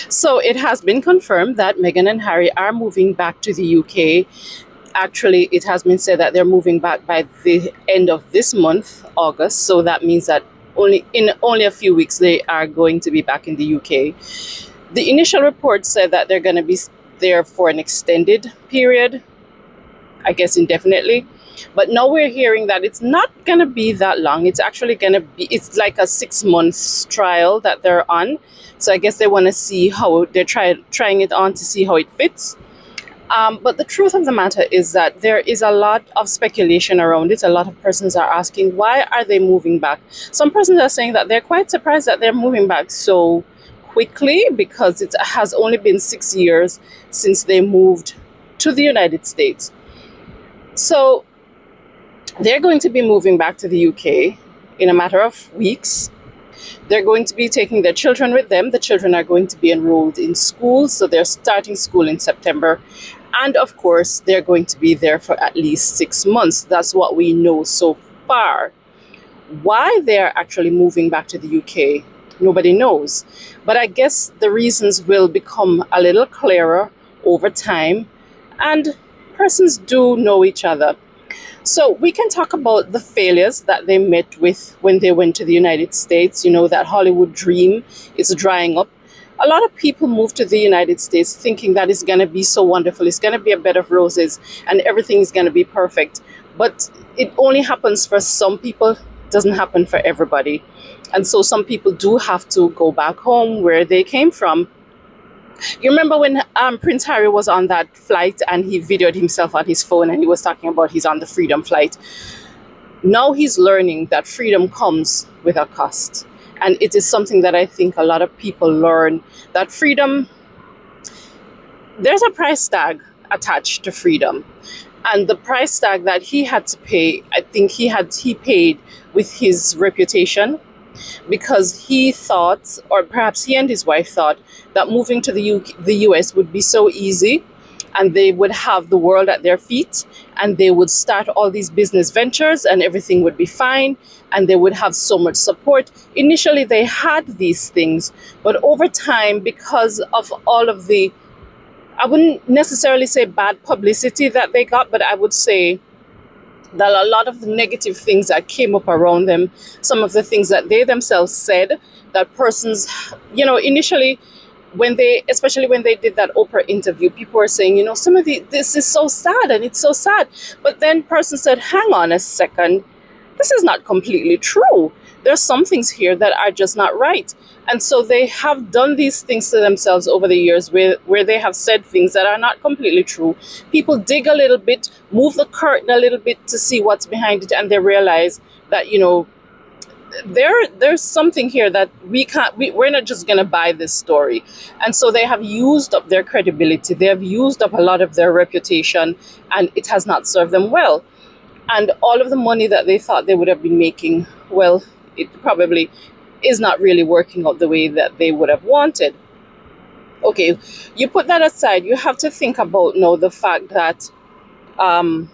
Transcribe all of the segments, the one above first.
So it has been confirmed that Meghan and Harry are moving back to the UK. Actually, it has been said that they're moving back by the end of this month, August. So that means that only a few weeks they are going to be back in the UK. The initial report said that they're going to be there for an extended period, I guess indefinitely. But now we're hearing that it's not going to be that long. It's actually going to be, it's like a 6 months trial that they're on. So I guess they want to see how they're trying it on to see how it fits. But the truth of the matter is that there is a lot of speculation around it. A lot of persons are asking, why are they moving back? Some persons are saying that they're quite surprised that they're moving back so quickly because it has only been 6 years since they moved to the United States. So they're going to be moving back to the UK in a matter of weeks. They're going to be taking their children with them. The children are going to be enrolled in school, so they're starting school in September. And of course, they're going to be there for at least 6 months. That's what we know so far. Why they're actually moving back to the UK, nobody knows. But I guess the reasons will become a little clearer over time, and persons do know each other. So we can talk about the failures that they met with when they went to the United States. You know, that Hollywood dream is drying up. A lot of people move to the United States thinking that it's going to be so wonderful. It's going to be a bed of roses and everything is going to be perfect. But it only happens for some people. It doesn't happen for everybody. And so some people do have to go back home where they came from. You remember when Prince Harry was on that flight and he videoed himself on his phone and he was talking about he's on the freedom flight. Now he's learning that freedom comes with a cost. And it is something that I think a lot of people learn, that freedom, there's a price tag attached to freedom. And the price tag that he had to pay, I think he paid with his reputation, because he thought, or perhaps he and his wife thought, that moving to the US would be so easy and they would have the world at their feet and they would start all these business ventures and everything would be fine and they would have so much support. Initially, they had these things, but over time, because of all of the, I wouldn't necessarily say bad publicity that they got, but I would say that a lot of the negative things that came up around them, some of the things that they themselves said, that persons, you know, initially, especially when they did that Oprah interview, people were saying, you know, this is so sad and it's so sad. But then persons said, hang on a second, this is not completely true. There's some things here that are just not right. And so they have done these things to themselves over the years where they have said things that are not completely true. People dig a little bit, move the curtain a little bit to see what's behind it, and they realize that, you know, there's something here that we're not just going to buy this story. And so they have used up their credibility. They have used up a lot of their reputation, and it has not served them well. And all of the money that they thought they would have been making, well, it probably is not really working out the way that they would have wanted. Okay, you put that aside, you have to think about now the fact that I'm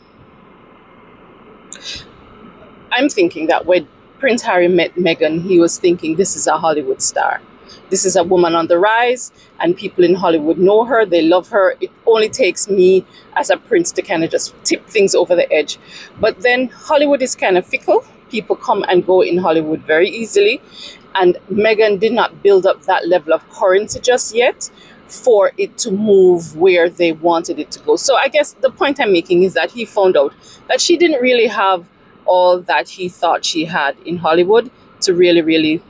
thinking that when Prince Harry met Meghan, he was thinking, this is a Hollywood star. This is a woman on the rise, and people in Hollywood know her, they love her. It only takes me as a prince to kind of just tip things over the edge. But then Hollywood is kind of fickle. People come and go in Hollywood very easily. And Meghan did not build up that level of currency just yet for it to move where they wanted it to go. So I guess the point I'm making is that he found out that she didn't really have all that he thought she had in Hollywood to really, really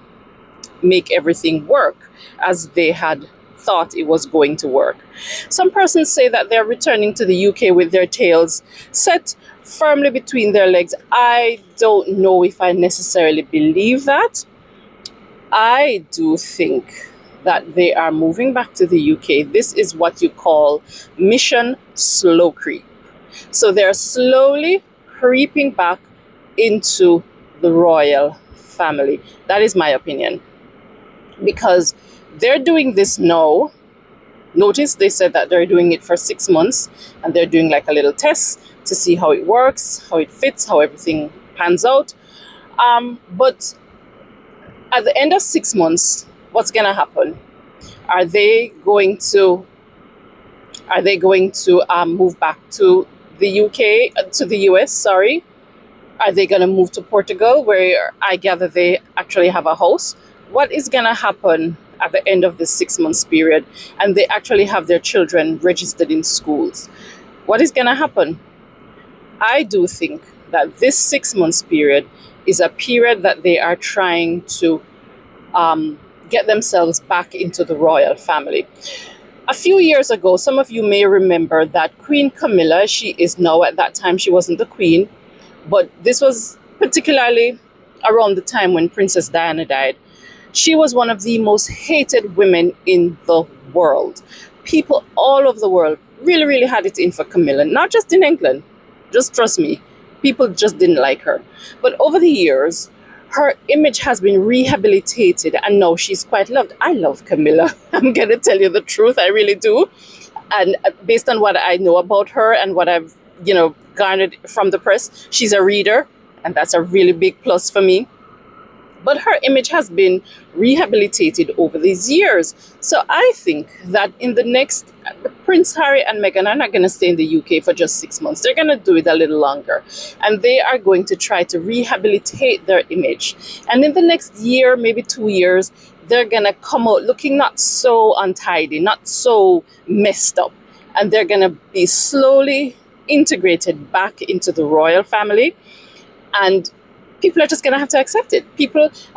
make everything work as they had thought it was going to work. Some persons say that they're returning to the UK with their tails set firmly between their legs. I don't know if I necessarily believe that. I do think that they are moving back to the UK. This is what you call mission slow creep. So they're slowly creeping back into the royal family. That is my opinion. Because they're doing this now. Notice they said that they're doing it for 6 months and they're doing like a little test to see how it works, how it fits, how everything pans out. But at the end of 6 months, what's going to happen? Are they going to move back to the UK, to the US, sorry? Are they going to move to Portugal, where I gather they actually have a house? What is going to happen at the end of this 6 months period and they actually have their children registered in schools? What is going to happen? I do think that this 6 months period is a period that they are trying to get themselves back into the royal family. A few years ago, some of you may remember that Queen Camilla, she is now, at that time she wasn't the queen, but this was particularly around the time when Princess Diana died. She was one of the most hated women in the world. People all over the world really, really had it in for Camilla, not just in England. Just trust me, people just didn't like her. But over the years, her image has been rehabilitated and now she's quite loved. I love Camilla. I'm going to tell you the truth. I really do. And based on what I know about her and what I've, garnered from the press, she's a reader, and that's a really big plus for me. But her image has been rehabilitated over these years. So I think that in the next, Prince Harry and Meghan are not going to stay in the UK for just 6 months. They're going to do it a little longer. And they are going to try to rehabilitate their image. And in the next year, maybe 2 years, they're going to come out looking not so untidy, not so messed up. And they're going to be slowly integrated back into the royal family. And people are just going to have to accept it.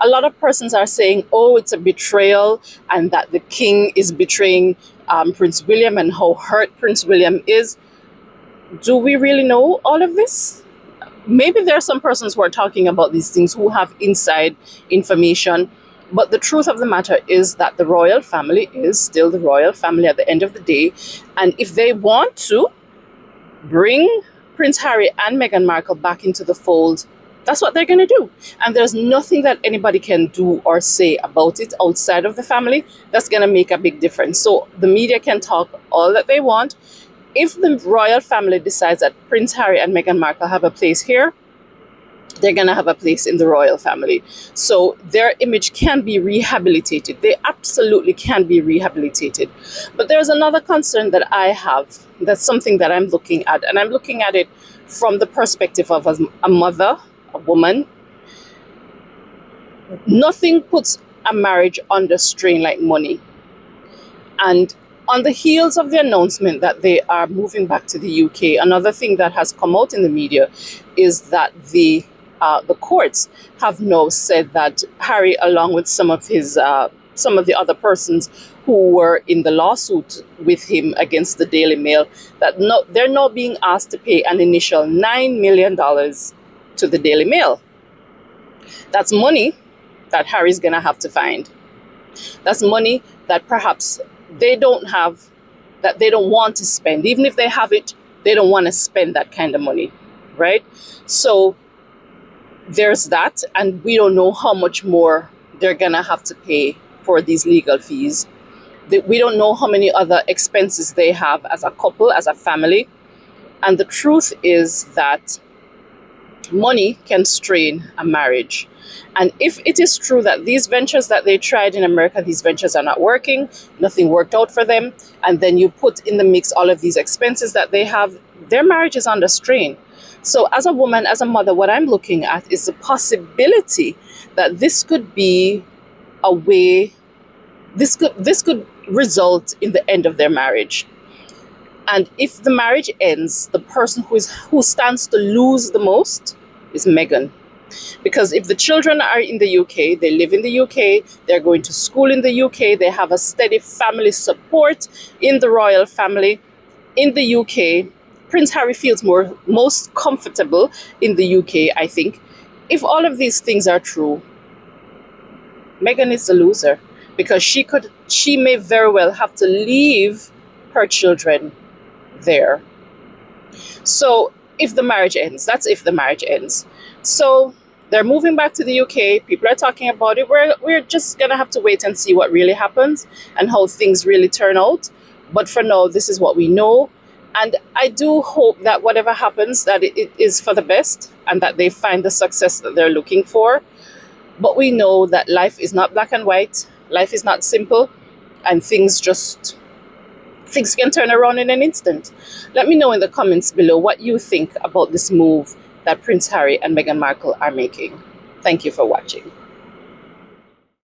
A lot of persons are saying, oh, it's a betrayal and that the king is betraying Prince William and how hurt Prince William is. Do we really know all of this? Maybe there are some persons who are talking about these things who have inside information. But the truth of the matter is that the royal family is still the royal family at the end of the day. And if they want to bring Prince Harry and Meghan Markle back into the fold, that's what they're going to do. And there's nothing that anybody can do or say about it outside of the family that's going to make a big difference. So the media can talk all that they want. If the royal family decides that Prince Harry and Meghan Markle have a place here, they're going to have a place in the royal family. So their image can be rehabilitated. They absolutely can be rehabilitated. But there's another concern that I have. That's something that I'm looking at. And I'm looking at it from the perspective of a mother, a woman. Nothing puts a marriage under strain like money. And on the heels of the announcement that they are moving back to the UK, another thing that has come out in the media is that the courts have now said that Harry, along with some of the other persons who were in the lawsuit with him against the Daily Mail, that they're now being asked to pay an initial $9 million to the Daily Mail. That's money that Harry's going to have to find. That's money that perhaps they don't have, that they don't want to spend. Even if they have it, they don't want to spend that kind of money, right? So there's that, and we don't know how much more they're going to have to pay for these legal fees. We don't know how many other expenses they have as a couple, as a family. And the truth is that money can strain a marriage. And if it is true that these ventures that they tried in America, these ventures are not working, nothing worked out for them, and then you put in the mix all of these expenses that they have, their marriage is under strain. So as a woman, as a mother, what I'm looking at is the possibility that this could be a way, this could result in the end of their marriage. And if the marriage ends, the person who stands to lose the most is Meghan. Because if the children are in the UK, they live in the UK, they're going to school in the UK, they have a steady family support in the royal family in the UK. Prince Harry feels most comfortable in the UK, I think. If all of these things are true, Meghan is the loser, because she may very well have to leave her children there. So if the marriage ends, that's if the marriage ends. So they're moving back to the UK. People are talking about it. We're just going to have to wait and see what really happens and how things really turn out. But for now, this is what we know. And I do hope that whatever happens, that it is for the best and that they find the success that they're looking for. But we know that life is not black and white. Life is not simple. and things can turn around in an instant. Let me know in the comments below what you think about this move that Prince Harry and Meghan Markle are making. Thank you for watching.